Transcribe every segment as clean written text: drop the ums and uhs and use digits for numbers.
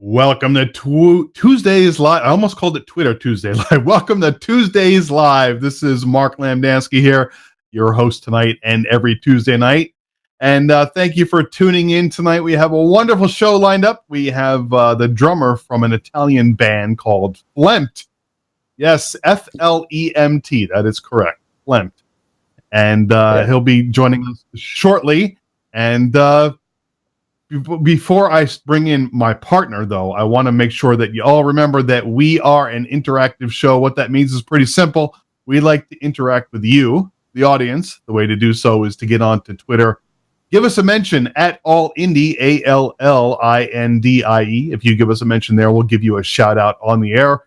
Welcome to Tuesdays Live. I almost called it Twitter Tuesday Live. Welcome to Tuesdays Live. This is Mark Lamdansky here, your host tonight and every Tuesday night. And thank you for tuning in tonight. We have a wonderful show lined up. We have the drummer from an Italian band called FLEMT. Yes, FLEMT. That is correct. FLEMT. And he'll be joining us shortly. And before I bring in my partner, though, I want to make sure that you all remember that we are an interactive show. What that means is pretty simple. We like to interact with you, the audience. The way to do so is to get onto Twitter. Give us a mention at AllIndie, ALLINDIE. If you give us a mention there, we'll give you a shout out on the air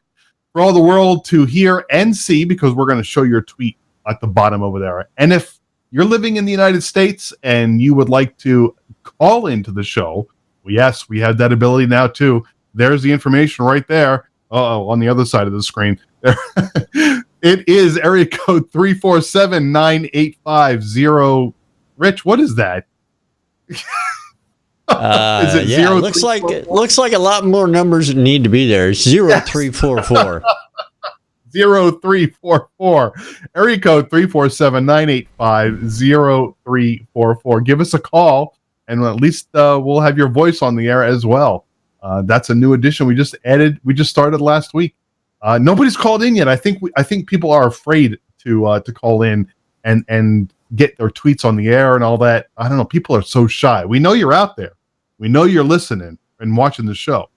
for all the world to hear and see, because we're going to show your tweet at the bottom over there. And if you're living in the United States and you would like to call into the show, yes, we have that ability now too. There's the information right there. On the other side of the screen. It is area code 347-985-0. Rich, what is that? Is it zero? Looks like a lot more numbers that need to be there. 0344. 0344. Area code 347-985-0344. Give us a call, and at least we'll have your voice on the air as well. That's a new addition we just started last week. Nobody's called in yet. I think people are afraid to call in and get their tweets on the air and all that. I don't know. People are so shy. We know you're out there. We know you're listening and watching the show.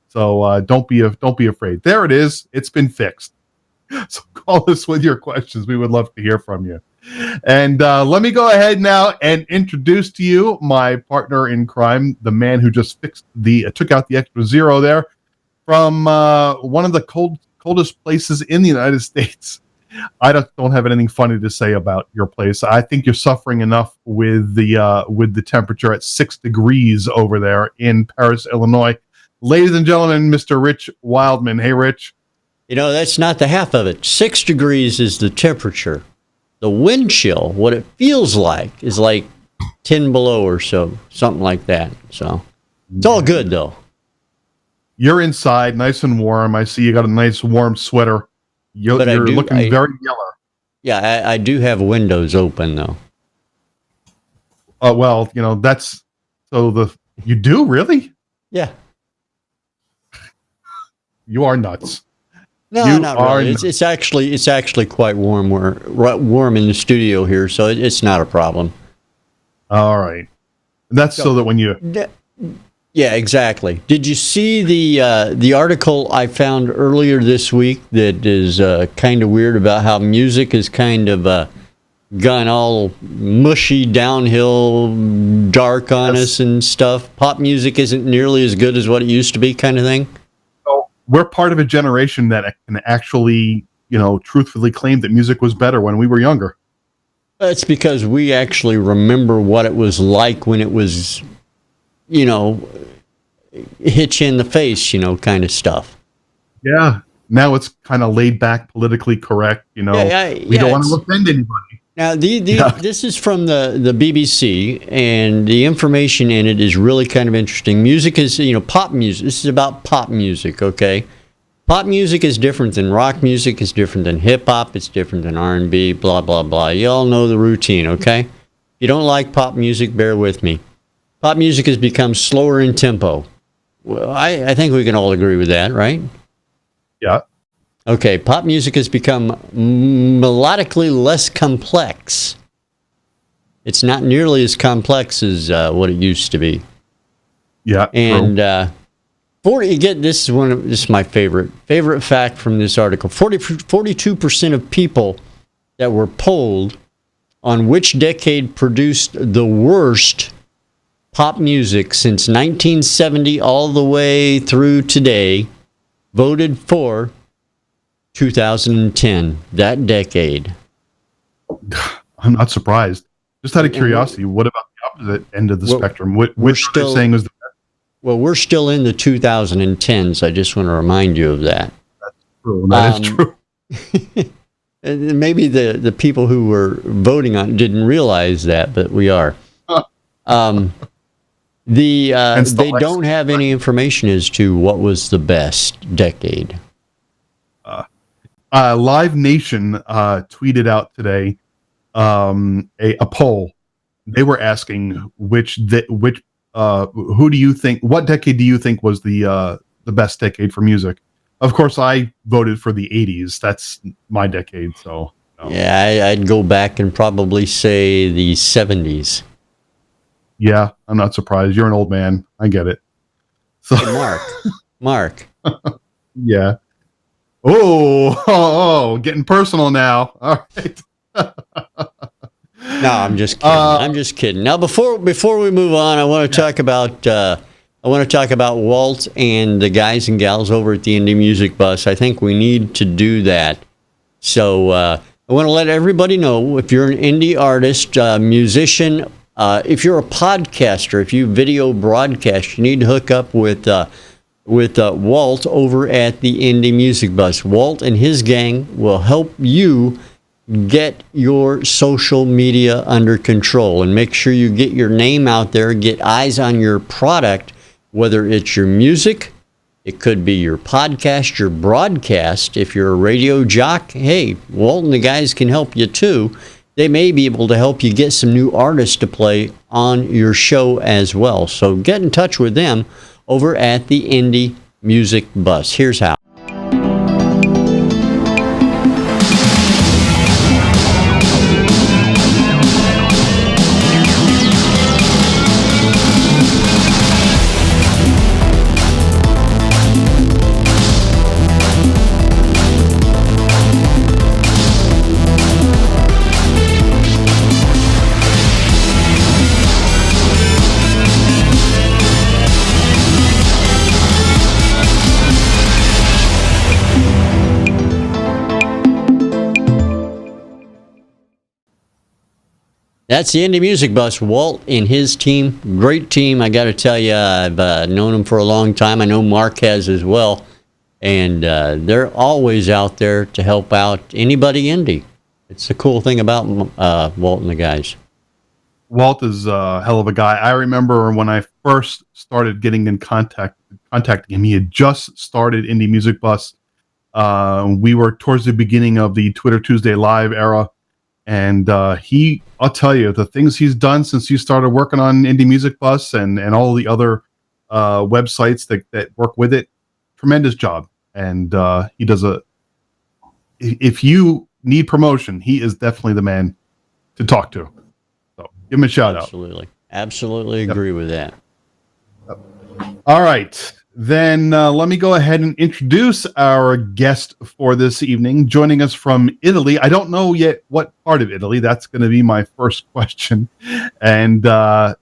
So don't be afraid. There it is. It's been fixed. So call us with your questions. We would love to hear from you. And let me go ahead now and introduce to you my partner in crime, the man who just took out the extra zero there from one of the coldest places in the United States. I don't have anything funny to say about your place. I think you're suffering enough with the temperature at 6 degrees over there in Paris, Illinois. Ladies and gentlemen, Mr. Rich Wildman. Hey, Rich. You know, that's not the half of it. 6 degrees is the temperature. The wind chill, what it feels like, is like 10 below or so, something like that. So it's all good, though. You're inside, nice and warm. I see you got a nice warm sweater. You're looking very yellow. Yeah, I do have windows open, though. Well, that's you do really? Yeah. You are nuts. No, not really. It's actually quite warm. We're warm in the studio here, so it's not a problem. All right. That's so that when you... Yeah, exactly. Did you see the article I found earlier this week that is kind of weird about how music is kind of gone all mushy, downhill, dark on us and stuff? Pop music isn't nearly as good as what it used to be, kind of thing? We're part of a generation that can actually, truthfully claim that music was better when we were younger. That's because we actually remember what it was like when it was, hit you in the face, kind of stuff. Yeah. Now it's kind of laid back, politically correct. We don't want to offend anybody. Now, this is from the BBC, and the information in it is really kind of interesting. Music is, pop music. This is about pop music, okay? Pop music is different than rock music. It's different than hip-hop. It's different than R&B, blah, blah, blah. You all know the routine, okay? If you don't like pop music, bear with me. Pop music has become slower in tempo. Well, I think we can all agree with that, right? Yeah. Okay, pop music has become melodically less complex. It's not nearly as complex as what it used to be. Yeah, and this is my favorite fact from this article. 42% of people that were polled on which decade produced the worst pop music since 1970 all the way through today voted for 2010, that decade. I'm not surprised. Just out of curiosity, what about the opposite end of the spectrum? Which are you saying was the best? Well, we're still in the 2010s. I just want to remind you of that. That's true. That is true. And maybe the people who were voting on it didn't realize that, but we are. Hence the They don't have any information as to what was the best decade. Live Nation tweeted out today a poll. They were asking who do you think, what decade do you think was the best decade for music? Of course, I voted for the 80s. That's my decade. So Yeah, I'd go back and probably say the 70s. yeah, I'm not surprised. You're an old man. I get it. So Hey, Mark. yeah. Oh, getting personal now. All right. No, I'm just kidding. I'm just kidding. Now, before we move on, I want to talk about Walt and the guys and gals over at the Indie Music Bus. I think we need to do that. So I want to let everybody know, if you're an indie artist, musician, if you're a podcaster, if you video broadcast, you need to hook up with Walt over at the Indie Music Bus. Walt and his gang will help you get your social media under control and make sure you get your name out there, get eyes on your product, whether it's your music, it could be your podcast, your broadcast. If you're a radio jock, hey, Walt and the guys can help you too. They may be able to help you get some new artists to play on your show as well. So get in touch with them over at the Indie Music Bus. Here's how. That's the Indie Music Bus. Walt and his team, great team. I got to tell you, I've known them for a long time. I know Mark has as well. And they're always out there to help out anybody indie. It's the cool thing about Walt and the guys. Walt is a hell of a guy. I remember when I first started getting in contacting him, he had just started Indie Music Bus. We were towards the beginning of the Twitter Tuesday Live era. And I'll tell you, the things he's done since he started working on Indie Music Bus and all the other websites that work with it, tremendous job. And he does if you need promotion, he is definitely the man to talk to. So give him a shout out. Absolutely agree with that. Yep. All right. Then let me go ahead and introduce our guest for this evening. Joining us from Italy. I don't know yet what part of Italy. That's going to be my first question. And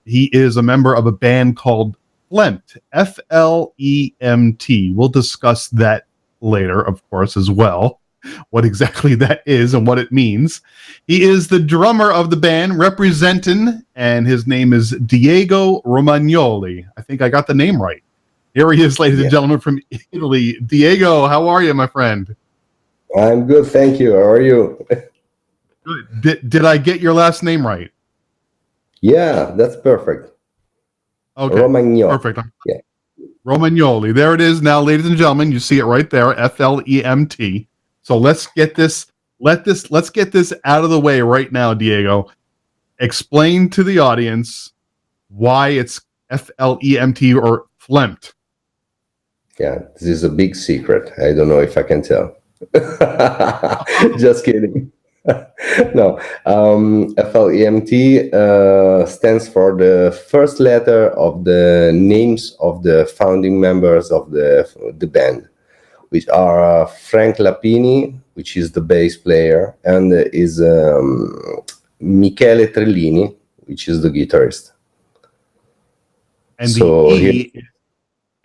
he is a member of a band called FLEMT, FLEMT. We'll discuss that later, of course, as well, what exactly that is and what it means. He is the drummer of the band representing, and his name is Diego Romagnoli. I think I got the name right. Here he is, ladies and gentlemen, from Italy. Diego, how are you, my friend? I'm good, thank you. How are you? Good. Did I get your last name right? Yeah, that's perfect. Okay, Romagnoli. Perfect. Yeah. Romagnoli. There it is now, ladies and gentlemen. You see it right there, FLEMT. So let's get this out of the way right now, Diego. Explain to the audience why it's FLEMT or FLEMT. Yeah, this is a big secret. I don't know if I can tell. Just kidding. No, FLEMT stands for the first letter of the names of the founding members of the band, which are Frank Lapini, which is the bass player, and is Michele Trellini, which is the guitarist.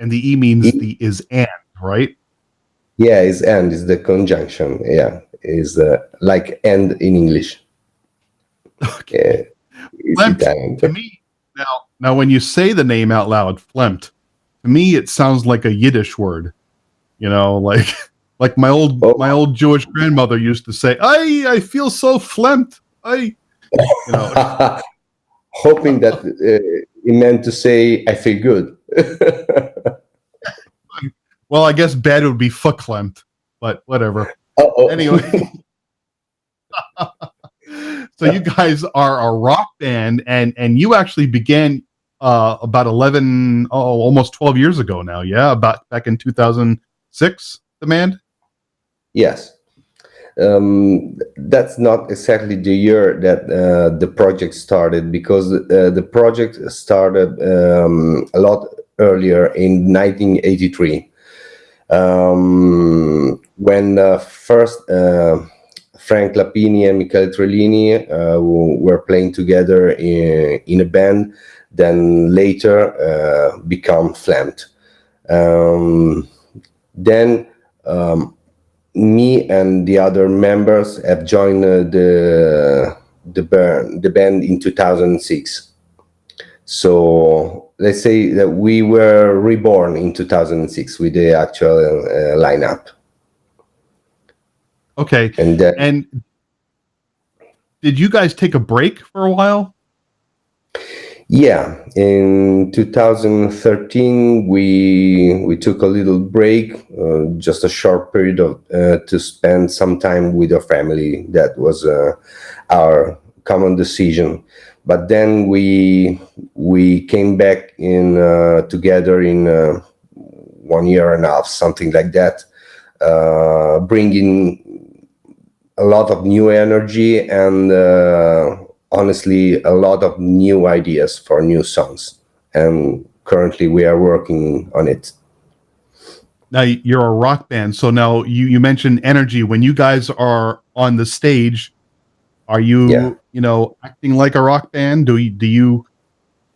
And the E means is and, right? Yeah, is and is the conjunction. Yeah, is like and in English. Okay. FLEMT, to me, now when you say the name out loud, FLEMT, to me it sounds like a Yiddish word. You know, like my old Jewish grandmother used to say, I feel so FLEMT. hoping that it meant to say I feel good. Well, I guess bad would be FLEMT, but whatever. Uh-oh. Anyway, so you guys are a rock band, and you actually began about 11, almost 12 years ago now. Yeah, about back in 2006. Demand. Yes. That's not exactly the year that the project started, because the project started a lot earlier in 1983, when first Frank Lapini and Michele Trellini were playing together in a band, then later become FLEMT. Then me and the other members have joined the band in 2006. So let's say that we were reborn in 2006 with the actual lineup. Okay. And then, And did you guys take a break for a while? yeah, in 2013 we took a little break, just a short period of to spend some time with our family. That was our common decision. But then we came back in together in 1 year and a half, something like that, bringing a lot of new energy and honestly a lot of new ideas for new songs. And currently we are working on it. Now you're a rock band, so now you mentioned energy. When you guys are on the stage, are you acting like a rock band? Do you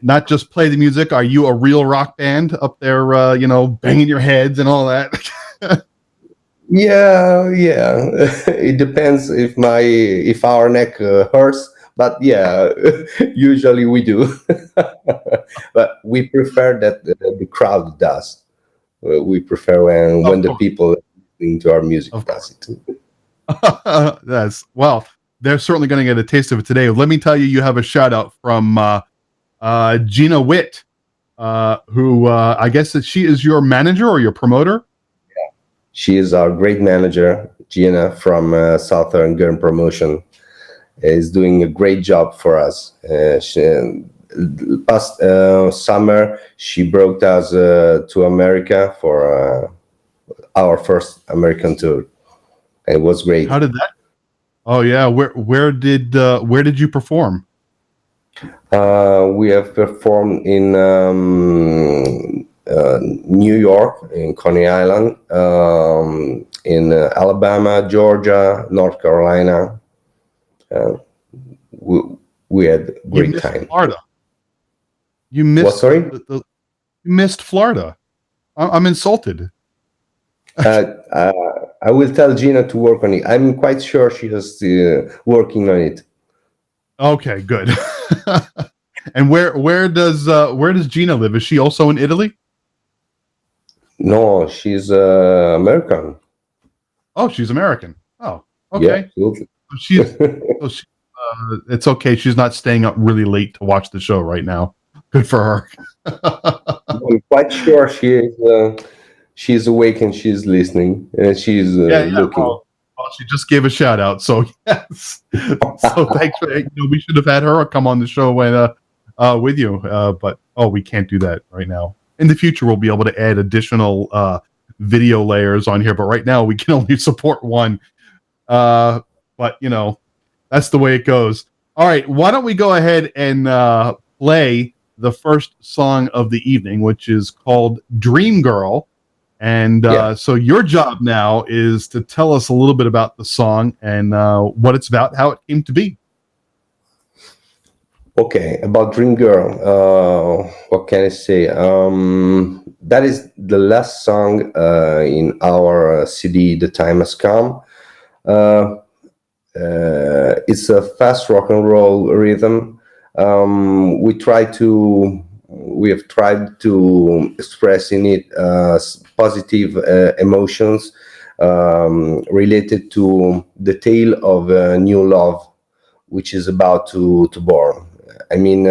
not just play the music? Are you a real rock band up there, banging your heads and all that? Yeah. It depends if our neck hurts, but yeah, usually we do. But we prefer that the crowd does. We prefer when Of the course. people listening to our music Of does it. Well, they're certainly going to get a taste of it today. Let me tell you, you have a shout out from Gina Witt, who I guess that she is your manager or your promoter. She is our great manager, Gina from Southern Girl Promotion. Is doing a great job for us. Past summer, she brought us to America for our first American tour. It was great. How did that? Oh yeah, where did you perform? We have performed in New York, in Coney Island, in Alabama, Georgia, North Carolina. We had a great time. Florida. You missed. What, sorry? You missed Florida. I'm insulted. I will tell Gina to work on it. I'm quite sure she is working on it. Okay, good. And where does Gina live? Is she also in Italy? No, she's American. Oh, she's American. Oh, Yeah, okay. absolutely. It's okay. She's not staying up really late to watch the show right now. Good for her. I'm quite sure she's awake and she's listening and she's looking. Well, she just gave a shout out, so yes. So thanks for we should have had her come on the show with you, but we can't do that right now. In the future, we'll be able to add additional video layers on here, but right now we can only support one. But that's the way it goes. All right, why don't we go ahead and play the first song of the evening, which is called Dream Girl. And so your job now is to tell us a little bit about the song and what it's about, how it came to be. Okay, about Dream Girl, what can I say? That is the last song in our CD, The Time Has Come. It's a fast rock and roll rhythm. We have tried to express in it positive emotions related to the tale of new love, which is about to born. I mean,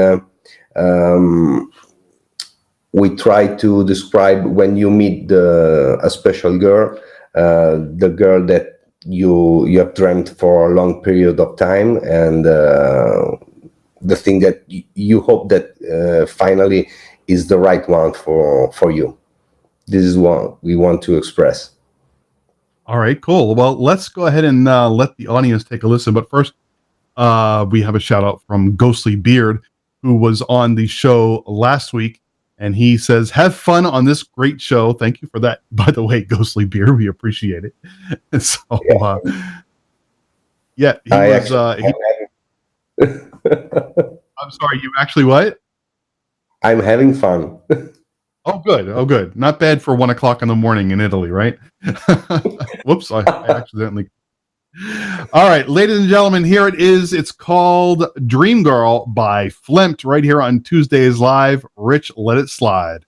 we try to describe when you meet a special girl, the girl that you have dreamt for a long period of time, and the thing that you hope that finally is the right one for you. This is what we want to express. All right, cool. Well, let's go ahead and let the audience take a listen. But first, we have a shout out from Ghostly Beard, who was on the show last week. And he says, have fun on this great show. Thank you for that. By the way, Ghostly Beard, we appreciate it. And so, yeah, he I was. I'm sorry, you actually what? I'm having fun. Oh, good. Oh, good. Not bad for 1 o'clock in the morning in Italy, right? Whoops, I accidentally. All right, ladies and gentlemen, here it is. It's called Dream Girl by FLEMT right here on Tuesdays Live. Rich, let it slide.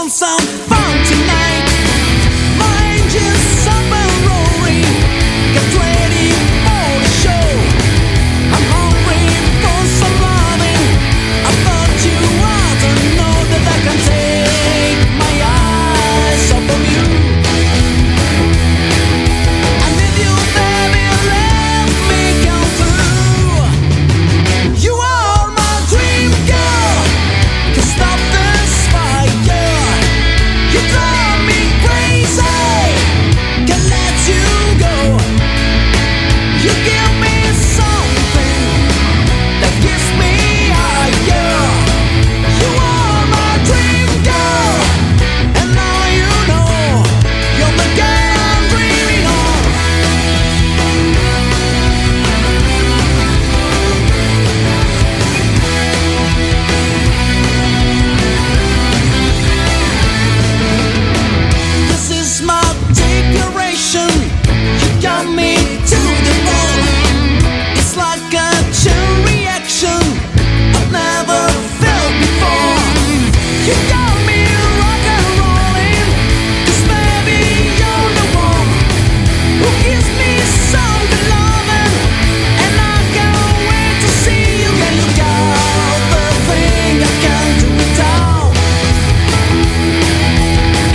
Some fun tonight. Mind just somewhere rolling. Get ready for the show. I'm hungry for some loving. I thought you ought to know that I can take my eyes off of you. And if you baby let me come through, you are my dream girl. Can stop this fire. You drive me crazy, can't let you go. You give me something that gives me higher. You are my dream girl, and now you know you're the girl I'm dreaming of. This is my declaration. You got me to the bone. It's like a chain reaction I've never felt before. You got me rock and rolling. 'Cause baby you're the one who gives me some good loving, and I can't wait to see you. Yeah, you got the thing I can't do without.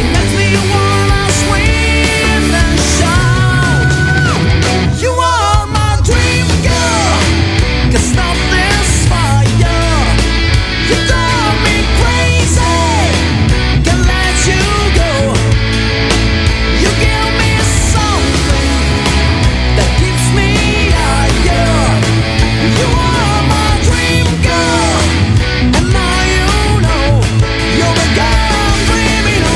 It makes me wanna scream and shout. You are my dream girl. Can stop this fire. You drive me crazy. Can't let you go. You give me something that keeps me higher. You are my dream girl, and now you know you're the girl I'm dreaming of.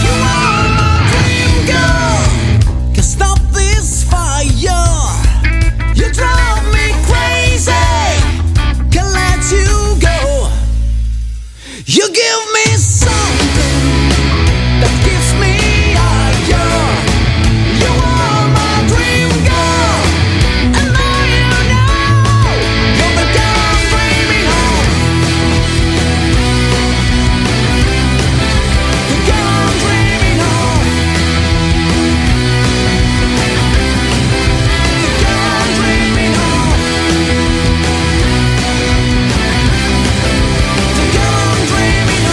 You are my dream girl. Can stop this fire. You drive me crazy. Can't let you go. You give me something that gives me higher. You are my dream girl, and now you know you're the girl I'm dreaming of. The girl I'm dreaming of. The girl I'm dreaming of. The girl I'm dreaming of. The girl I'm dreaming of.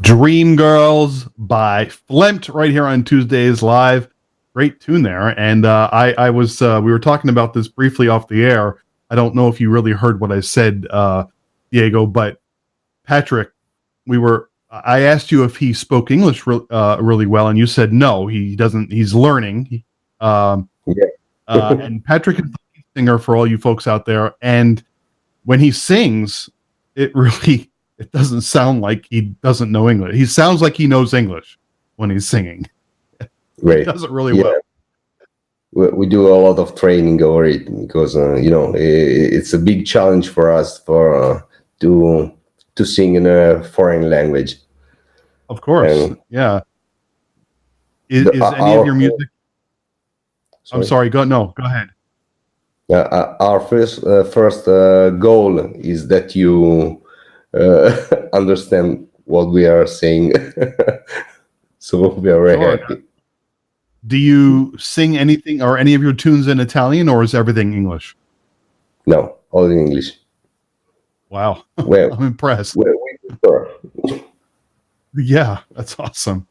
Dream Girls by FLEMT right here on Tuesdays Live. great tune there. And I was we were talking about this briefly off the air. I don't know if you really heard what I said, Diego, but Patrick, I asked you if he spoke English really well, and you said no, he doesn't. He's learning. Yeah. And Patrick is the lead singer for all you folks out there. And when he sings, it doesn't sound like he doesn't know English. He sounds like he knows English when he's singing. Great. He does it really well. We do a lot of training over it because it's a big challenge for us to sing in a foreign language. Of course, And yeah. Is any of your music? I'm sorry. Go ahead. Our first goal is that you understand what we are saying. So we are very Sure. happy. Do you sing anything or any of your tunes in Italian, or is everything English? No, all in English. Wow, Well, I'm impressed. we prefer. Yeah, that's awesome.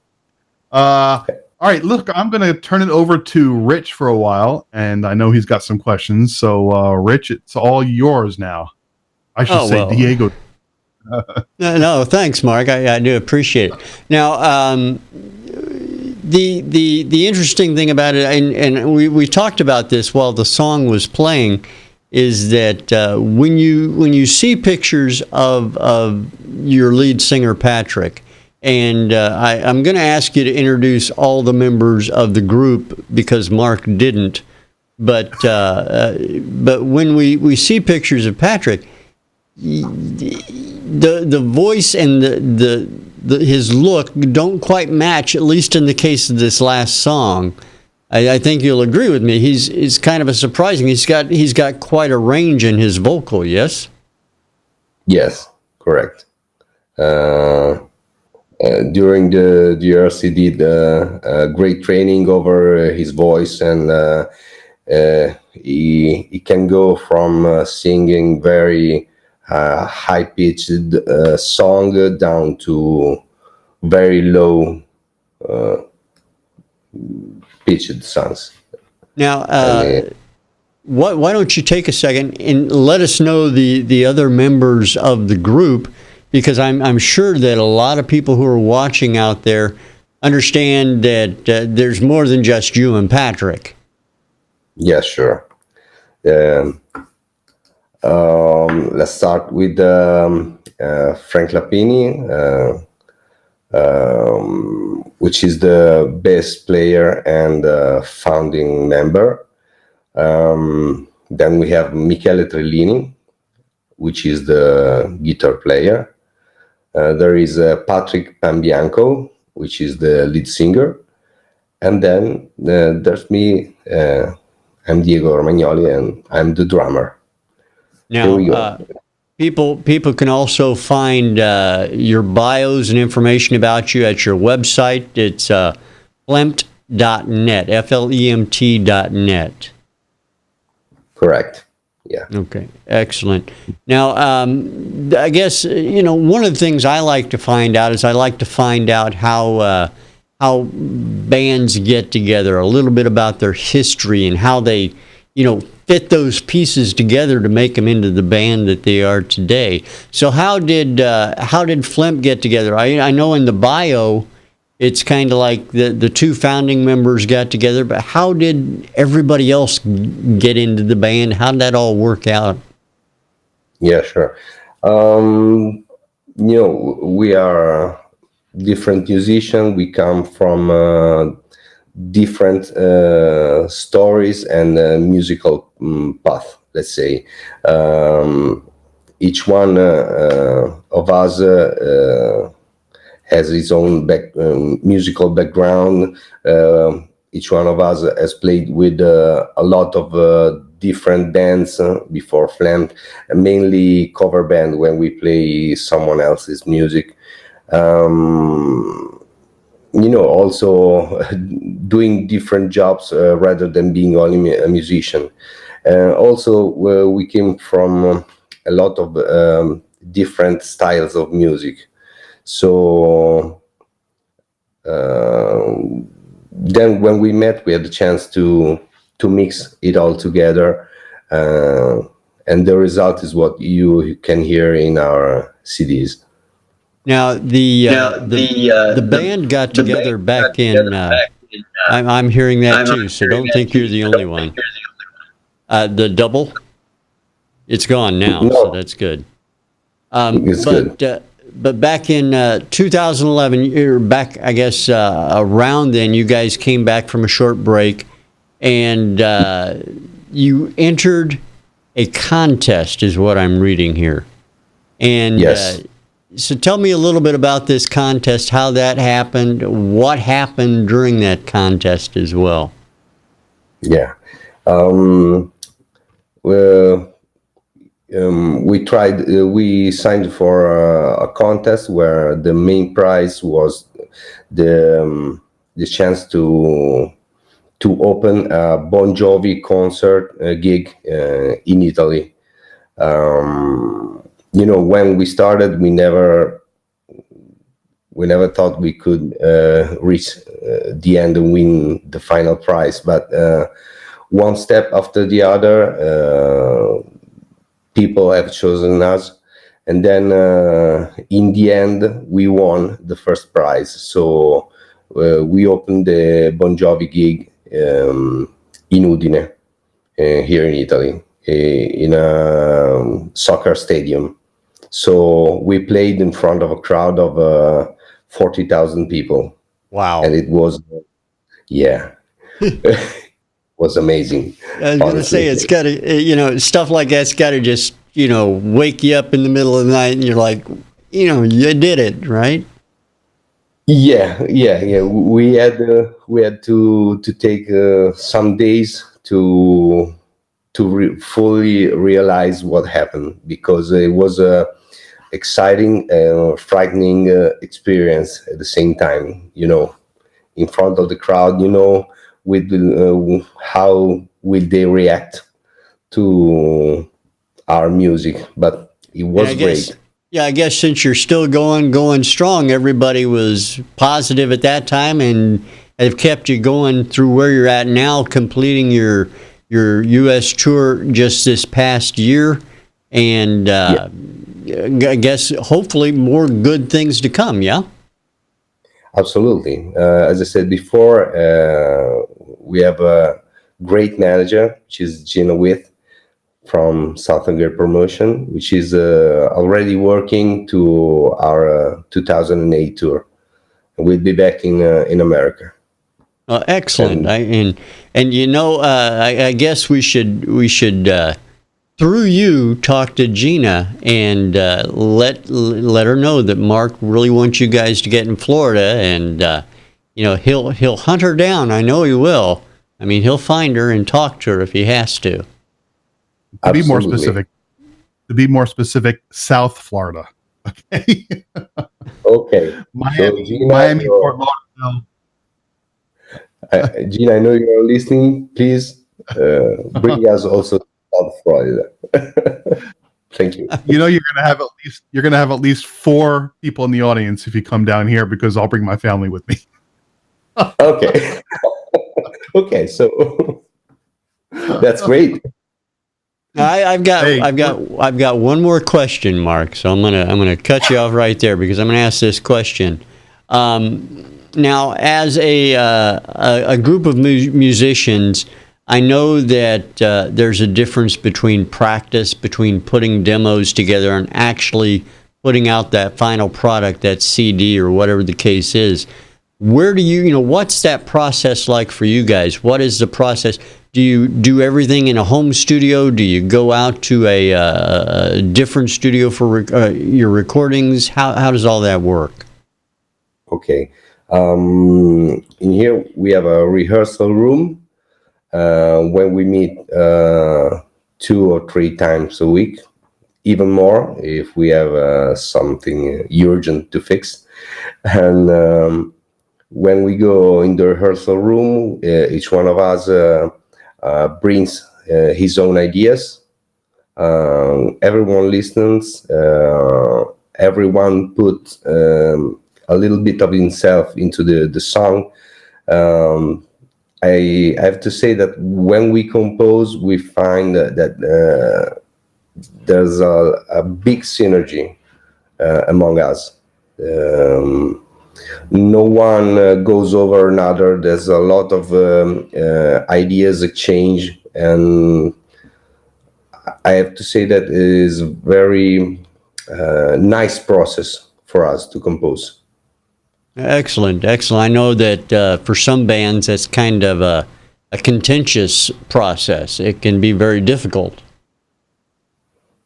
All right, look, I'm going to turn it over to Rich for a while, and I know he's got some questions. So, Rich, it's all yours now. I should say, well. Diego. No, thanks, Mark. I do appreciate it. Now, the interesting thing about it, and we talked about this while the song was playing, is that when you see pictures of your lead singer Patrick, and I'm going to ask you to introduce all the members of the group because Mark didn't, but when we see pictures of Patrick, the voice and his look don't quite match, at least in the case of this last song. I think you'll agree with me. He's kind of a surprising. He's got quite a range in his vocal. Yes. Yes, correct. During the years, he did great training over his voice, and he can go from singing very high-pitched song down to very low pitched songs. Now, why don't you take a second and let us know the other members of the group, because I'm sure that a lot of people who are watching out there understand that there's more than just you and Patrick. Yeah, sure. Let's start with Frank Lapini, which is the bass player and founding member. Then we have Michele Trellini, which is the guitar player. There is Patrick Pambianco, which is the lead singer. And then there's me. I'm Diego Romagnoli, and I'm the drummer. Now, people can also find your bios and information about you at your website. It's FLEMT.net, FLEMT.net. Correct. Yeah. Okay, excellent. Now, I guess, one of the things I like to find out is how bands get together, a little bit about their history and how they, fit those pieces together to make them into the band that they are today. So how did FLEMT get together? I know in the bio, it's kind of like the two founding members got together, but how did everybody else get into the band? How did that all work out? Yeah, sure. We are different musicians. We come from different stories and musical path, let's say. Each one of us has his own musical background. Each one of us has played with a lot of different bands before FLEMT, mainly cover band when we play someone else's music. Also doing different jobs rather than being only a musician. Also, we came from a lot of different styles of music. So then when we met, we had the chance to mix it all together, and the result is what you can hear in our CDs. Now the band got together back in. I'm hearing that too, so don't think you're the only one. The double, it's gone now, so No, that's good. it's But good. but back in 2011, you're back, I guess, around then. You guys came back from a short break, and you entered a contest, is what I'm reading here. And Yes. so tell me a little bit about this contest, how that happened, what happened during that contest as well. Yeah. Well, we signed for a contest where the main prize was the chance to open a Bon Jovi concert gig in Italy. When we started, we never thought we could reach the end and win the final prize, but one step after the other, people have chosen us, and then in the end we won the first prize. So we opened the Bon Jovi gig in Udine, here in Italy, in a soccer stadium. So we played in front of a crowd of 40,000 people, Wow. and it was, yeah, was amazing. I was going to say, Honestly. it's got to, stuff like that's got to just, wake you up in the middle of the night and you're like, you did it, right? Yeah. We had to take some days to fully realize what happened, because it was a exciting, frightening experience at the same time. In front of the crowd, with how will they react to our music, but it And was great. I guess since you're still going strong, everybody was positive at that time and have kept you going through where you're at now, completing your U.S. tour just this past year, and I guess hopefully more good things to come. Yeah. Absolutely. As I said before, we have a great manager, which is Gina With from Southern Girl Promotion, which is already working to our 2008 tour. We'll be back in America. Excellent. And I guess we should through you talk to Gina and let her know that Mark really wants you guys to get in Florida, and he'll hunt her down. I know he will. I mean, he'll find her and talk to her if he has to. To be more Absolutely. specific, South Florida. Okay. Okay. Miami, So Gina, Miami, Fort Lauderdale. Gina, I know you're listening. Please bring us also to South Florida. Thank you. You're gonna have at least 4 people in the audience if you come down here, because I'll bring my family with me. Okay. Okay. So that's great. I've got one more question, Mark. So I'm gonna cut you off right there, because I'm gonna ask this question. Now, as a group of musicians, I know that there's a difference between practice, between putting demos together and actually putting out that final product, that CD or whatever the case is. Where do what's that process like for you guys? What is the process? Do you do everything in a home studio? Do you go out to a different studio for your recordings? How does all that work? Okay. In here we have a rehearsal room when we meet 2 or 3 times a week, even more if we have something urgent to fix. And when we go in the rehearsal room, each one of us brings his own ideas. Everyone listens. Everyone puts a little bit of himself into the song, Um, I have to say that when we compose, we find that there's a big synergy among us. Um, no one goes over another. There's a lot of ideas exchange, and I have to say that it is very nice process for us to compose. Excellent, excellent. I know that for some bands, that's kind of a contentious process. It can be very difficult.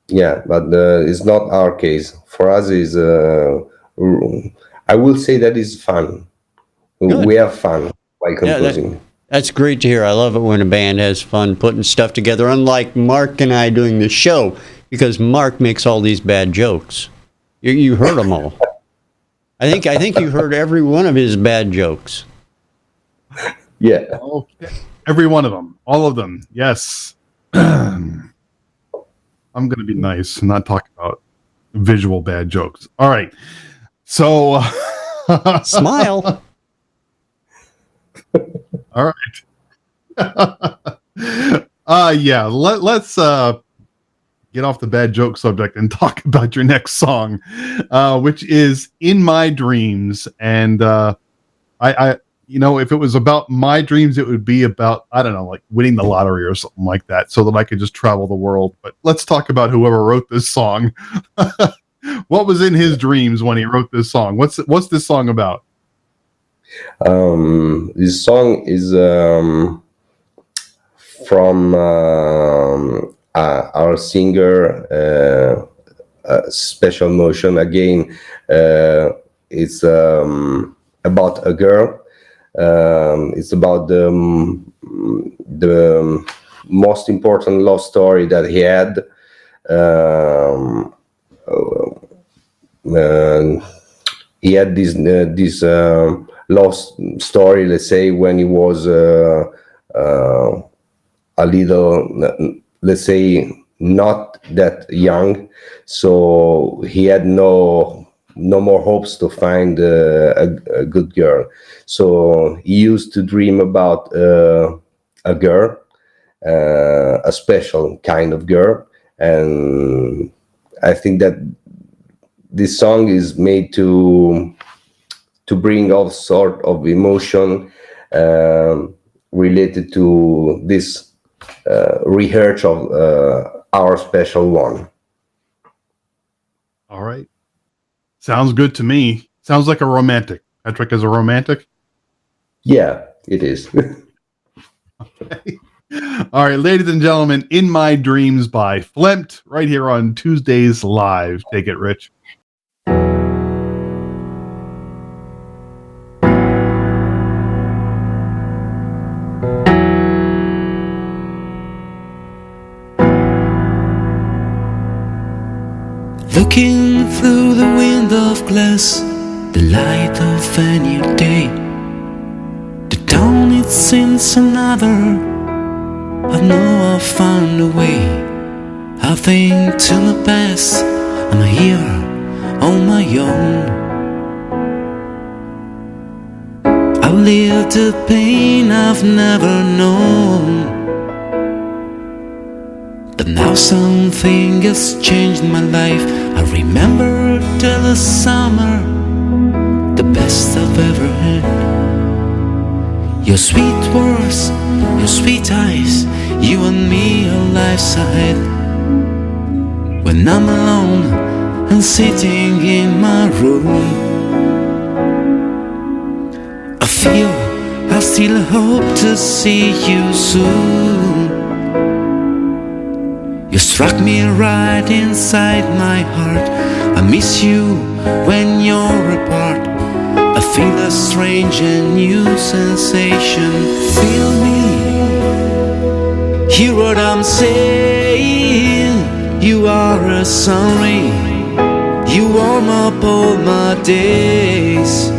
Yeah, but it's not our case. For us, is I will say that is fun. Good. We have fun by Yeah, composing. that's great to hear. I love it when a band has fun putting stuff together, unlike Mark and I doing the show, because Mark makes all these bad jokes. You heard them all. I think you heard every one of his bad jokes. Yeah. Okay. Every one of them. All of them. Yes. I'm going to be nice and not talk about visual bad jokes. All right. So. Smile. All right. Yeah. Let's get off the bad joke subject and talk about your next song, which is "In My Dreams." And I, if it was about my dreams, it would be about, I don't know, like winning the lottery or something like that, so that I could just travel the world. But let's talk about whoever wrote this song. What was in his dreams when he wrote this song? What's this song about? This song is from our singer, Special Motion. Again, it's about a girl. It's about the most important love story that he had. He had this lost story, let's say, when he was a little, let's say, not that young, so he had no more hopes to find a good girl. So he used to dream about a girl, a special kind of girl, and I think that this song is made to bring all sort of emotion related to this rehearse of our special one. All right. Sounds good to me. Sounds like a romantic. Patrick is a romantic? Yeah, it is. Okay. All right, ladies and gentlemen, "In My Dreams" by FLEMT, right here on Tuesdays Live. Take it, Rich. Looking through the window of glass, the light of a new day. The dawn, it seems another. I know I've found a way. I think to my past, I'm here on my own. I live the pain I've never known. But now something has changed my life. I remember the last summer, the best I've ever had. Your sweet words, your sweet eyes, you and me are lives ahead. When I'm alone and sitting in my room, I feel I still hope to see you soon. You struck me right inside my heart. I miss you when you're apart. I feel a strange and new sensation. Feel me, hear what I'm saying. You are a sun ray, you warm up all my days.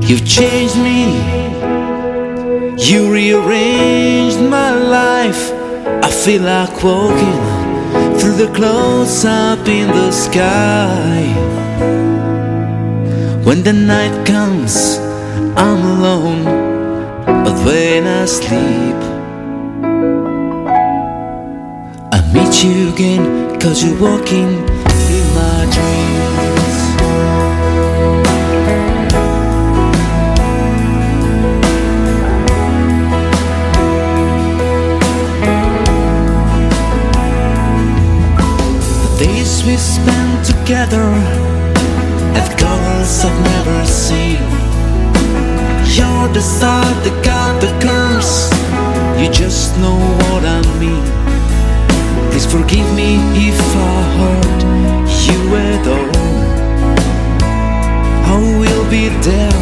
You've changed me, you rearranged my life. I feel like walking through the clouds up in the sky. When the night comes, I'm alone, but when I sleep, I meet you again, 'cause you're walking in my dreams. The days we spent together have colors I've never seen. You're the star that got the curse. You just know what I mean. Please forgive me if I hurt you at all. I will be there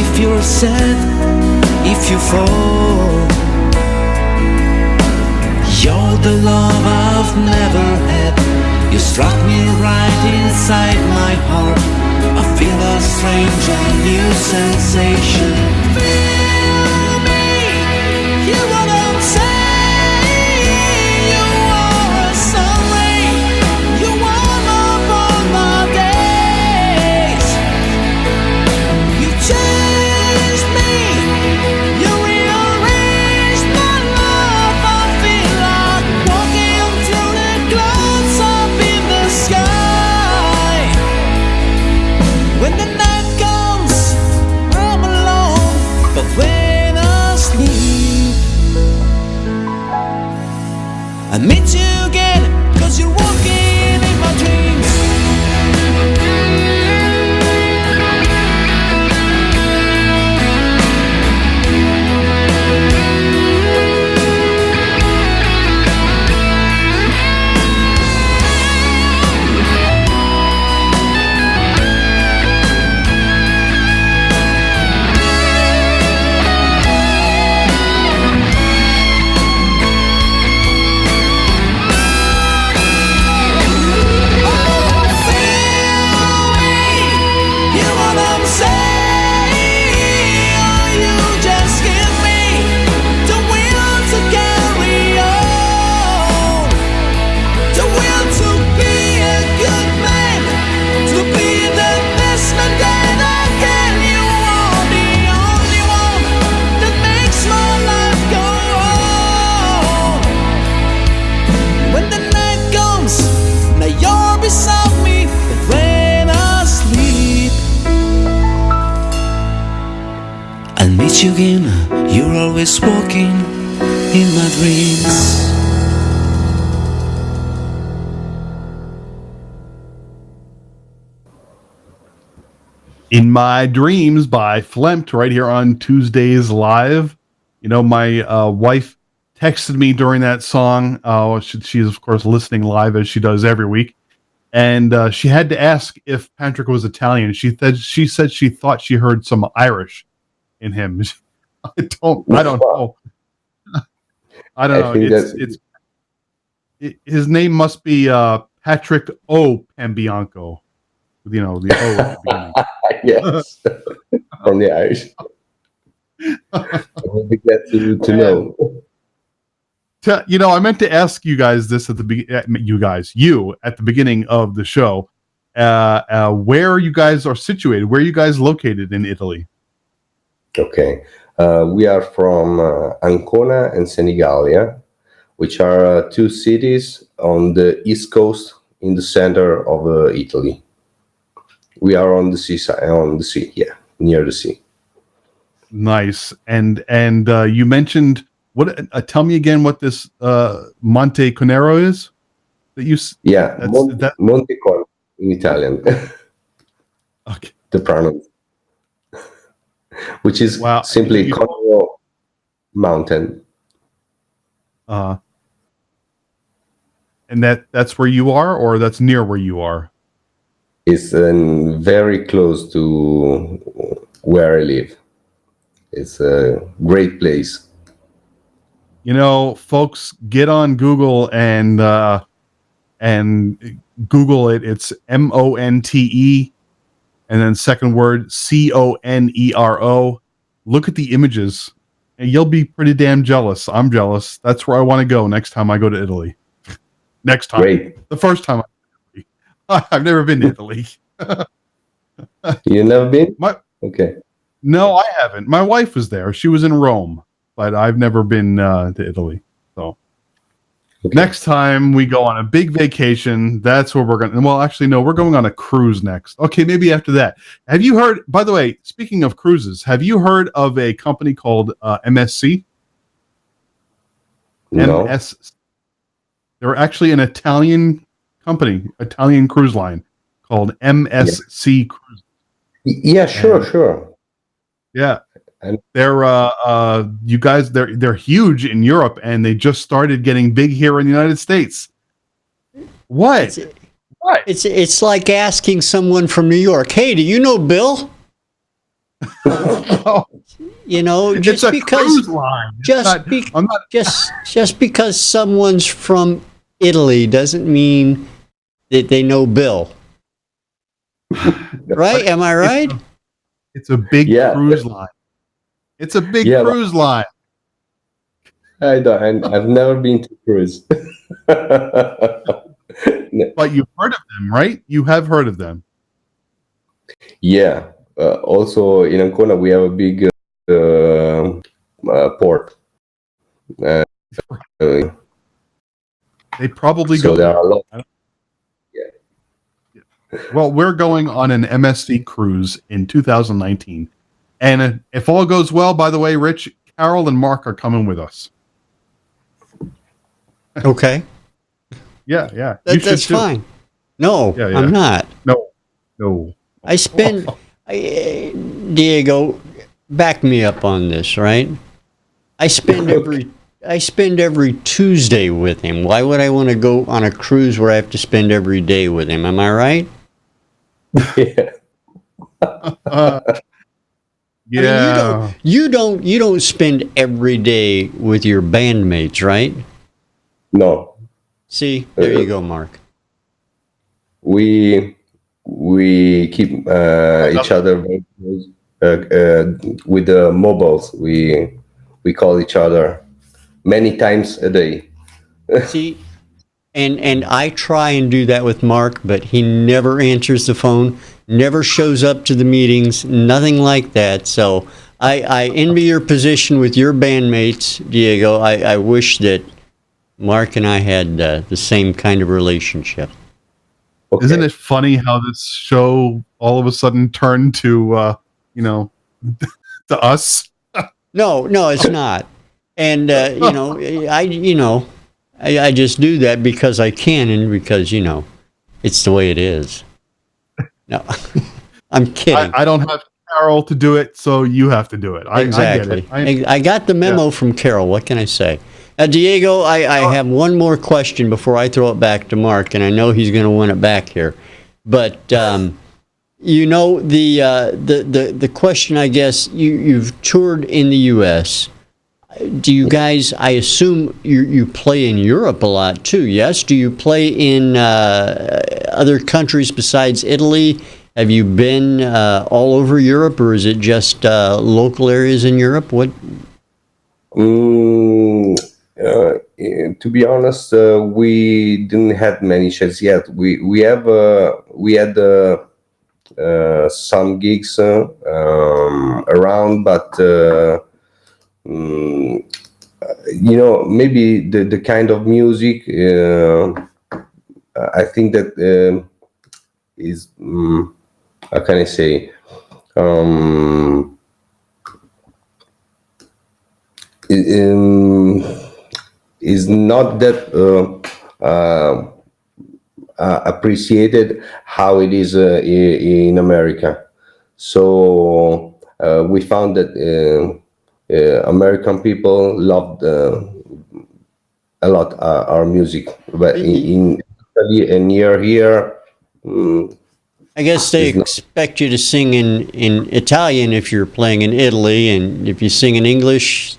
if you're sad, if you fall. You're the love I've never had. You struck me right inside my heart. I feel a strange and new sensation. Feel me, hear what I'm saying. You are a sun ray, you warm up all my days. You changed me, you rearranged my life. I feel like walking through the clouds up in the sky. When the night comes, I'm alone, but when I sleep, I meet you again, 'cause you're walking in my dreams. When the night comes, now you're beside me, but when I sleep, I'll meet you again. You're always walking in my dreams. In My Dreams by FLEMT right here on Tuesdays Live. You know, my wife texted me during that song. She's, of course, listening live as she does every week. And she had to ask if Patrick was Italian. She said she thought she heard some Irish in him. I don't know. I don't I know. think that His name must be Patrick O. Pambianco. You know, the O at the beginning. yes, from the Irish. I would be glad to know. You know, I meant to ask you guys this at the you at the beginning of the show. Where you guys are situated? Where are you guys located in Italy? Okay, we are from Ancona and Senigallia, which are two cities on the east coast in the center of Italy. We are on the seaside, on the sea, yeah, near the sea. Nice. And you mentioned what? Tell me again what this Monte Conero is that you. Yeah, That Monte Con in Italian. okay. The pronoun, which is Wow. simply Conero Mountain. And that's where you are, or that's near where you are. It's very close to where I live. It's a great place. You know, folks, get on Google and Google it. It's Monte, and then second word Conero. Look at the images, and you'll be pretty damn jealous. I'm jealous. That's where I want to go next time I go to Italy. Next time, Great. the first time I've never been to Italy. You never been? My Okay. No, I haven't. My wife was there. She was in Rome, but I've never been to Italy. So Okay. next time we go on a big vacation, that's where we're going to. Well, actually, no, we're going on a cruise next. Okay, maybe after that. Have you heard, by the way, speaking of cruises, have you heard of a company called MSC? No. MS. They're actually an Italian company, Italian cruise line called MSC Cruise. Yeah, sure, And- sure. Yeah. And They're you guys they're huge in Europe and they just started getting big here in the United States. What? What? It's like asking someone from New York, "Hey, do you know Bill?" Oh, You know, it's just a because cruise line. It's just not- be, I'm not just because someone's from Italy doesn't mean that they know Bill. Right? Am I right? it's a big Yeah. cruise line. It's a big Yeah, but- cruise line. I've never been to cruise. But you've heard of them, right? You have heard of them. Yeah. Also in Ancona, we have a big port. Uh, They probably so go there are a lot. Well, we're going on an MSC cruise in 2019. And if all goes well, by the way, Rich, Carol and Mark are coming with us. Okay. Yeah, yeah. You should That's too. fine. No, Yeah, yeah. I'm not. No. I spend Diego, back me up on this, right? I spend every Tuesday with him. Why would I want to go on a cruise where I have to spend every day with him? Am I right? Yeah. Yeah. I mean, you don't spend every day with your bandmates, right? No. See, there you go, Mark. We keep each other very close, with the mobiles. We call each other many times a day. See, and I try and do that with Mark, but he never answers the phone, never shows up to the meetings, nothing like that. So I envy your position with your bandmates, Diego. I wish that Mark and I had the same kind of relationship. Okay. Isn't it funny how this show all of a sudden turned to, to us? No, it's not. And I just do that because I can and because it's the way it is. No, I'm kidding. I don't have Carol to do it, so you have to do it. Exactly. I get it. I got the memo from Carol. What can I say? Diego, I have one more question before I throw it back to Mark, and I know he's going to want it back here. But the question, I guess, you've toured in the U.S. Do you guys? I assume you play in Europe a lot too. Yes. Do you play in other countries besides Italy? Have you been all over Europe, or is it just local areas in Europe? What? To be honest, we didn't have many shows yet. We had some gigs around, but maybe the kind of music I think that is how can I say is not that appreciated how it is in America. So we found that American people loved a lot our music, but in Italy and near here, I guess they expect you to sing in Italian if you're playing in Italy, and if you sing in English,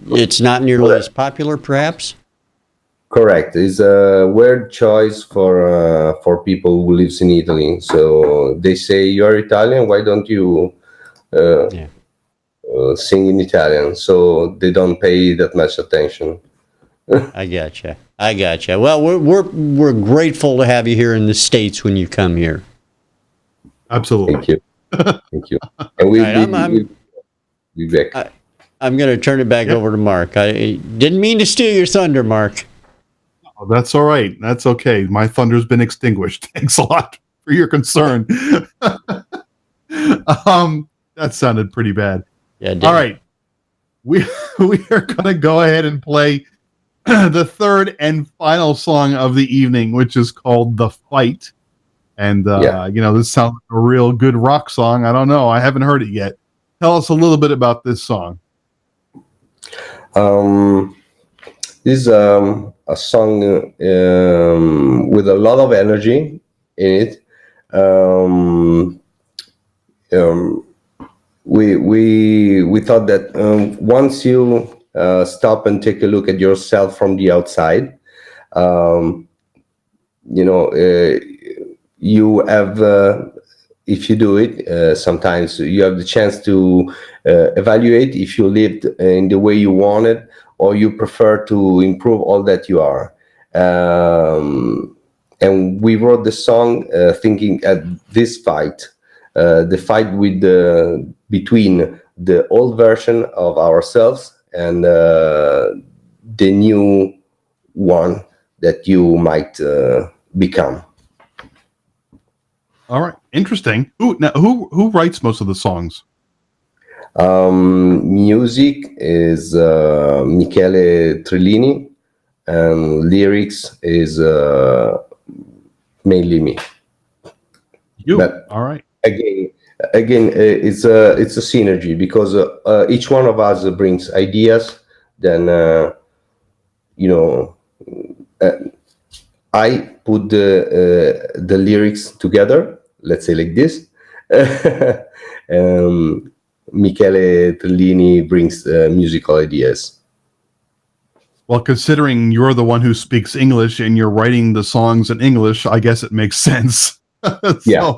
it's not nearly as popular, perhaps. correct. It's a weird choice for people who lives in Italy. So they say, "You're Italian. Why don't you sing in Italian?" So they don't pay that much attention. I gotcha. Well, we're grateful to have you here in the States when you come here. Absolutely. Thank you. Thank you. And All right, I'm we'll be back. I'm going to turn it back Yep. over to Mark. I didn't mean to steal your thunder, Mark. Oh, that's all right. That's okay. My thunder's been extinguished. Thanks a lot for your concern. That sounded pretty bad. Yeah. All right. We are going to go ahead and play the third and final song of the evening, which is called "The Fight." And this sounds like a real good rock song. I don't know. I haven't heard it yet. Tell us a little bit about this song. This is a song with a lot of energy in it. We thought that once you stop and take a look at yourself from the outside, you have, if you do it, sometimes you have the chance to evaluate if you lived in the way you wanted, or you prefer to improve all that you are. And we wrote the song thinking at this fight, the fight between the old version of ourselves and the new one that you might become. All right, interesting. Who writes most of the songs? Music is Michele Trillini, and lyrics is mainly me. You. But all right. Again, it's a synergy, because each one of us brings ideas. Then I put the lyrics together. Let's say like this. Michele Trillini brings musical ideas. Well, considering you're the one who speaks English and you're writing the songs in English, I guess it makes sense. Yeah.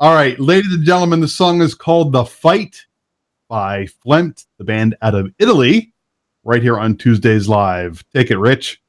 All right, ladies and gentlemen, the song is called "The Fight" by FLEMT, the band out of Italy, right here on Tuesdays Live. Take it, Rich.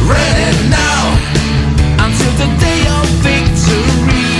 Ready now until the day of victory.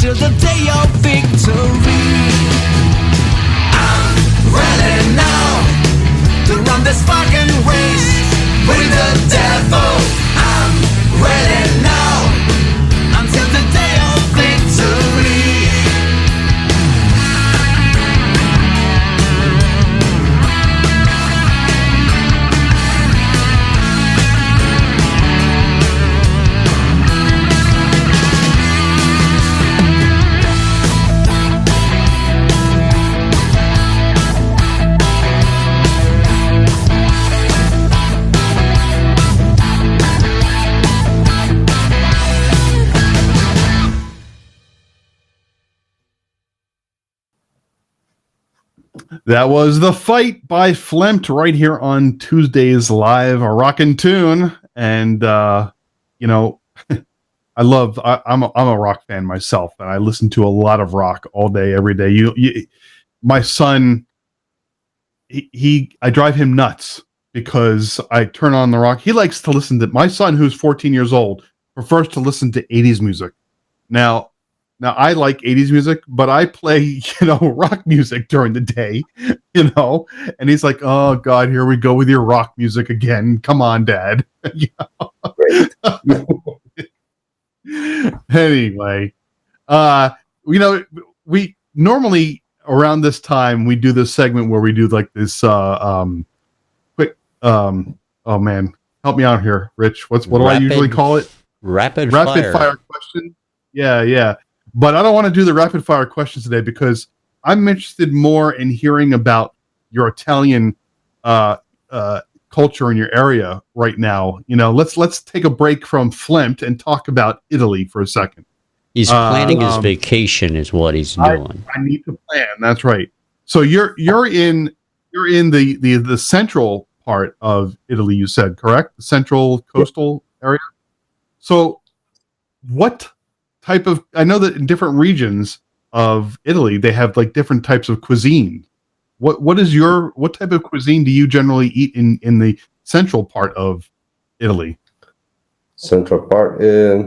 until the day of victory. I'm ready now to run this fucking race with the devil. I'm ready now until the day of victory. That was The Fight by FLEMT right here on Tuesdays Live, a rockin' tune. And, you know, I'm a rock fan myself, and I listen to a lot of rock all day, every day. My son, I drive him nuts because I turn on the rock. He likes to listen to, my son, who's 14 years old, prefers to listen to 80s music. Now I like 80s music, but I play, rock music during the day, and he's like, "Oh God, here we go with your rock music again. Come on, Dad." Great. Anyway, we normally around this time we do this segment where we do like this quick oh man, help me out here, Rich. What do I usually call it? Rapid fire question. Yeah. But I don't want to do the rapid fire questions today because I'm interested more in hearing about your Italian culture in your area right now. Let's take a break from FLEMT and talk about Italy for a second. He's planning his vacation, is what he's doing. I need to plan. That's right. So you're in the central part of Italy. You said correct? The central coastal area. So what type of? I know that in different regions of Italy they have like different types of cuisine. What type of cuisine do you generally eat in the central part of Italy? Central part, I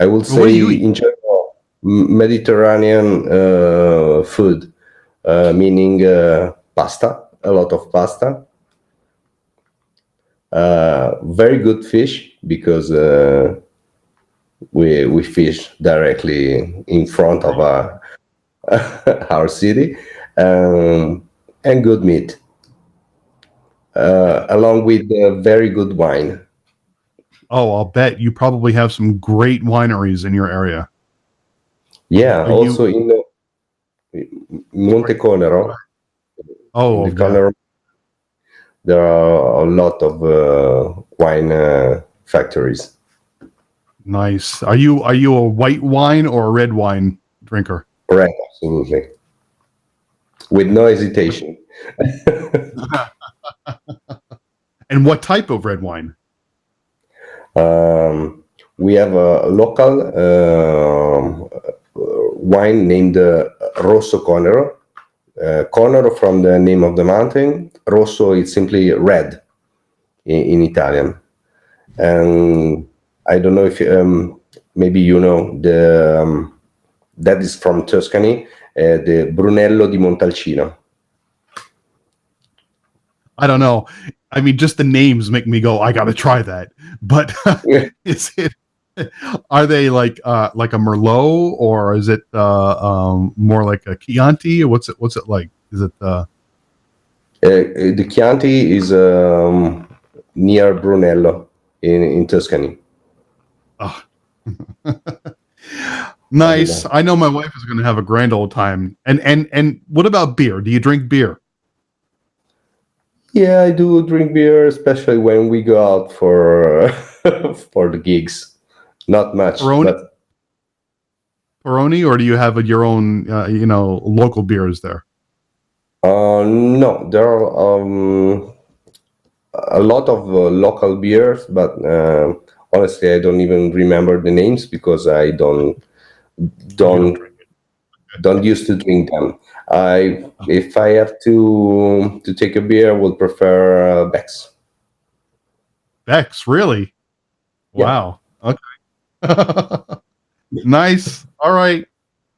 will say in general Mediterranean food, meaning pasta, a lot of pasta. Very good fish because we fish directly in front of our city, and good meat, along with very good wine. Oh, I'll bet you probably have some great wineries in your area. Yeah, also in Monte Conero. Oh, in the Conero, there are a lot of wine factories. Nice. Are you a white wine or a red wine drinker? Red, absolutely, with no hesitation. And what type of red wine? We have a local wine named Rosso Conero. Conero from the name of the mountain. Rosso is simply red in Italian. And I don't know if maybe the that is from Tuscany, the Brunello di Montalcino. I don't know. I mean, just the names make me go, I got to try that. But are they like a Merlot, or is it more like a Chianti? What's it like? Is it the Chianti is near Brunello in Tuscany. Oh. Nice. I know my wife is going to have a grand old time. And what about beer? Do you drink beer? Yeah, I do drink beer, especially when we go out for for the gigs. Not much, but Peroni, or do you have your own, local beers there? No, there are a lot of local beers, but honestly, I don't even remember the names because I don't used to drink them. If I have to take a beer, I would prefer Beck's. Beck's, really? Yeah. Wow. Okay. Nice. All right.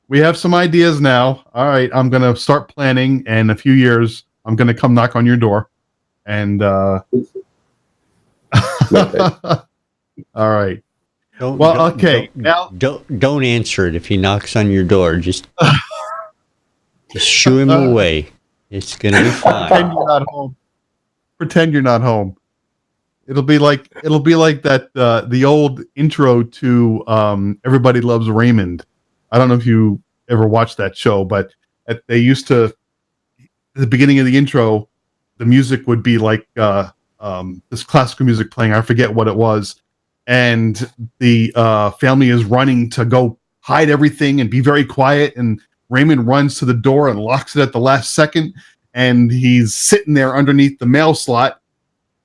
We have some ideas now. All right. I'm going to start planning, and in a few years, I'm going to come knock on your door. And, all right. Well, okay. Now, Don't answer it if he knocks on your door. Just shoo him away. It's gonna be pretend fine. you're not home. Pretend you're not home. It'll be like that the old intro to Everybody Loves Raymond. I don't know if you ever watched that show, but they used to, at the beginning of the intro, the music would be like this classical music playing. I forget what it was, and the family is running to go hide everything and be very quiet. And Raymond runs to the door and locks it at the last second, and he's sitting there underneath the mail slot.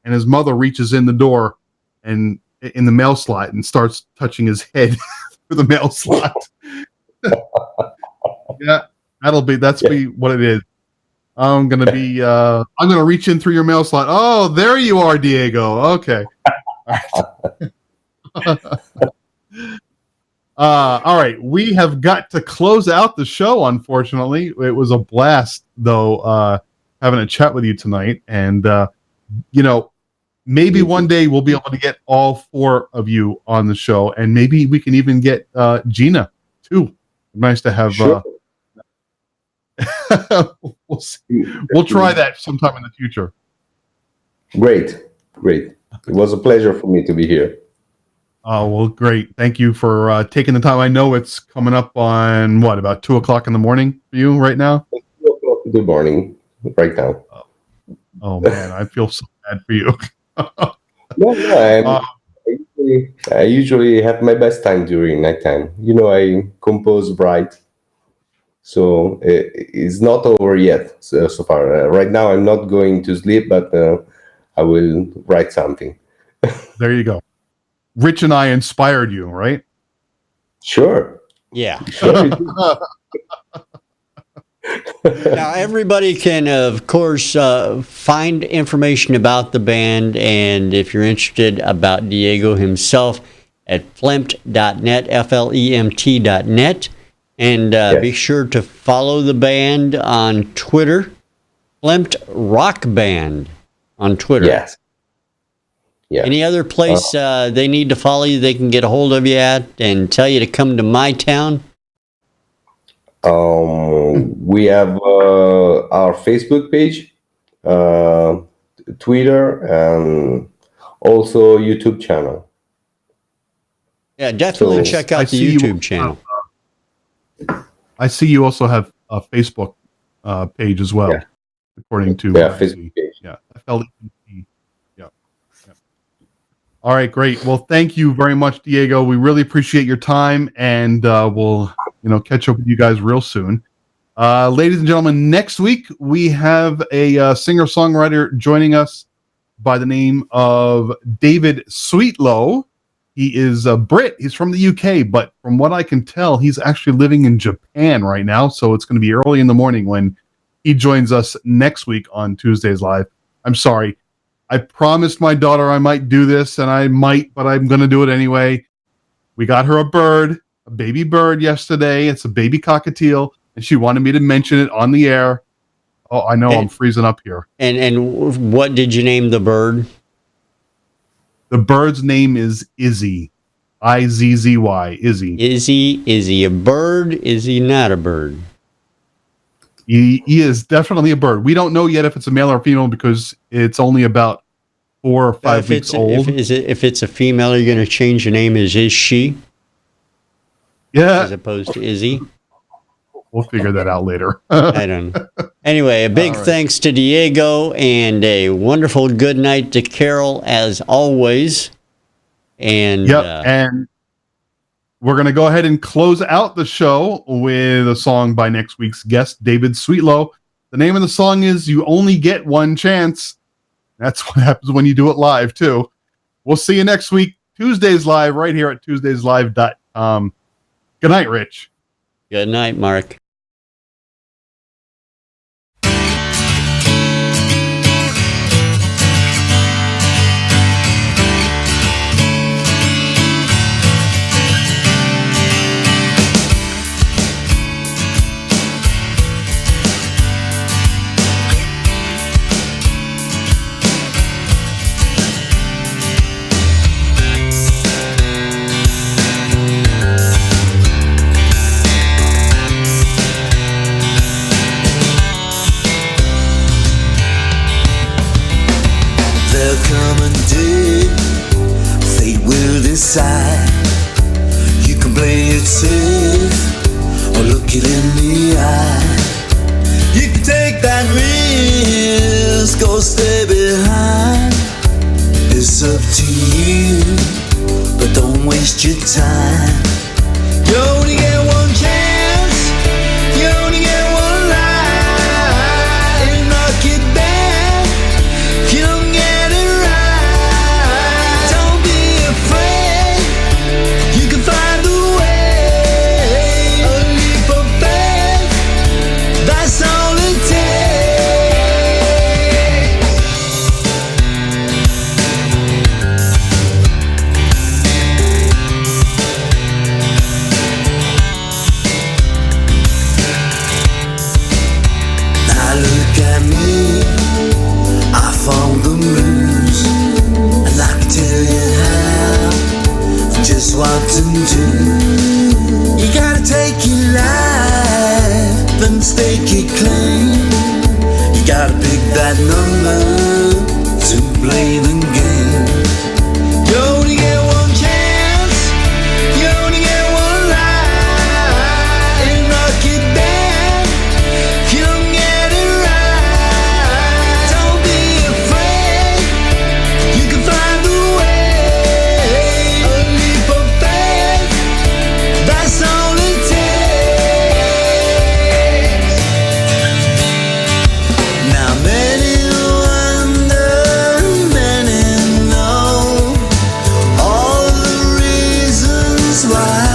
And his mother reaches in the door and in the mail slot and starts touching his head through the mail slot. Yeah, that's be what it is. I'm gonna reach in through your mail slot. Oh, there you are, Diego. Okay. All right. We have got to close out the show, unfortunately. It was a blast, though, having a chat with you tonight. And maybe one day we'll be able to get all four of you on the show, and maybe we can even get Gina too. Nice to have. Sure. We'll see. We'll try that sometime in the future. Great. It was a pleasure for me to be here. Oh, well, great. Thank you for taking the time. I know it's coming up on about 2:00 in the morning for you right now. Good morning, right now. Oh man, I feel so bad for you. No, I usually have my best time during nighttime. I compose, write, so it's not over yet so far. Right now, I'm not going to sleep, but I will write something. There you go. Rich and I inspired you, right? Sure. Yeah. Sure. Now, everybody can, of course, find information about the band, and if you're interested about Diego himself, at flemt.net, FLEMT.net, and Yes. be sure to follow the band on Twitter, FLEMT Rock Band on Twitter. Yes. Yeah. Any other place they need to follow you, they can get a hold of you at and tell you to come to my town? We have our Facebook page, Twitter, and also YouTube channel. Yeah, definitely So, check I out the see you- YouTube channel. I see you also have a Facebook page as well, Yeah. according to Yeah, what I see. Facebook page. Yeah, FLEMT. Yeah. All right, great. Well, thank you very much, Diego. We really appreciate your time, and we'll catch up with you guys real soon. Ladies and gentlemen, next week we have a singer-songwriter joining us by the name of David Sweetlow. He is a Brit. He's from the UK, but from what I can tell, he's actually living in Japan right now. So it's going to be early in the morning when he joins us next week on Tuesdays Live. I'm sorry. I promised my daughter I might do this, and I might, but I'm going to do it anyway. We got her a baby bird yesterday. It's a baby cockatiel, and she wanted me to mention it on the air. Oh, I know I'm freezing up here. And what did you name the bird? The bird's name is Izzy. Izzy. Izzy. Is he a bird? Is he not a bird? He is definitely a bird. We don't know yet if it's a male or female because it's only about 4 or 5 weeks old. If it's a female, you're going to change the name as is she Yeah, as opposed to Izzy? we'll figure that out later. I don't know. Anyway, a big thanks to Diego and a wonderful good night to Carol as always. And and we're going to go ahead and close out the show with a song by next week's guest, David Sweetlow. The name of the song is You Only Get One Chance. That's what happens when you do it live, too. We'll see you next week, Tuesdays Live, right here at TuesdaysLive.com. Good night, Rich. good night, Mark. it safe or look it in the eye. You can take that risk or stay behind. It's up to you, but don't waste your time. You only get one chance, you only get one life. And knock it back if you don't get it right. Don't be afraid, you can find a way. A leap of faith, that's all it takes. Now look at me, I found the moves, and I can tell you how, just what to do. You gotta take your life and stake it clean. You gotta pick that number to play the game. You only get one chance, you only get one life. And knock it back if you don't get it right. Don't be afraid, you can find a way. A leap of faith, that's all it takes. Now many wonder, many know all the reasons why.